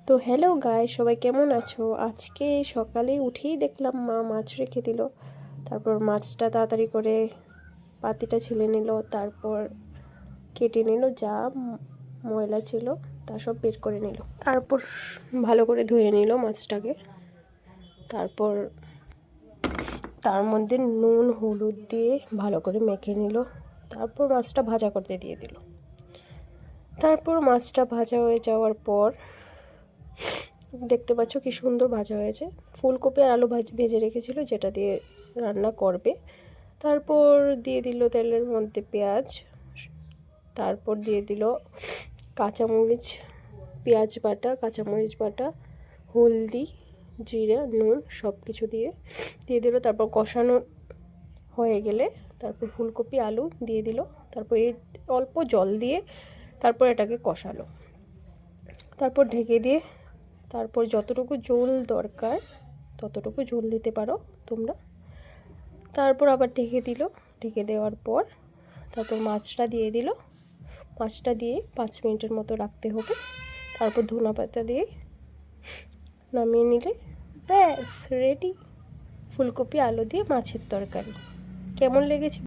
তো hello guys, সবাই কেমন আছো? আজকে সকালে উঠেই দেখলাম মা মাছ রেখে দিল। তারপর মাছটা তাড়াতাড়ি করে পাতিটা ছিলে নিল, তারপর কেটে নিল, যা ময়লা ছিল তা সব বের করে নিল। তারপর ভালো করে ধুয়ে নিল মাছটাকে। তারপর তার মধ্যে নুন হলুদ দিয়ে ভালো করে মেখে নিল। তারপর মাছটা ভাজা করতে দিয়ে দিল। তারপর মাছটা ভাজা হয়ে যাওয়ার পর দেখতে পাচ্ছ কি সুন্দর ভাজা হয়েছে। ফুলকপি আর আলু ভেজে রেখেছিল, যেটা দিয়ে রান্না করবে। তারপর দিয়ে দিল তেলের মধ্যে পেঁয়াজ, তারপর দিয়ে দিল কাঁচামরিচ, পেঁয়াজ বাটা, কাঁচামরিচ বাটা, হলদি, জিরা, নুন সব কিছু দিয়ে দিল। তারপর কষানো হয়ে গেলে তারপর ফুলকপি আলু দিয়ে দিল। তারপর এই অল্প জল দিয়ে তারপর এটাকে কষালো। তারপর ঢেকে দিয়ে তারপর যতটুকু ঝোল দরকার ততটুকু ঝোল দিতে পারো তোমরা। তারপর আবার ঢেকে দিল। ঢেকে দেওয়ার পর তারপর মাছটা দিয়ে দিল। মাছটা দিয়ে 5 মিনিটের মতো রাখতে হবে। তারপর ধনে পাতা দিয়ে নামিয়ে নিলে ব্যাস রেডি ফুলকপি আলু দিয়ে মাছের তরকারি। কেমন লেগেছে?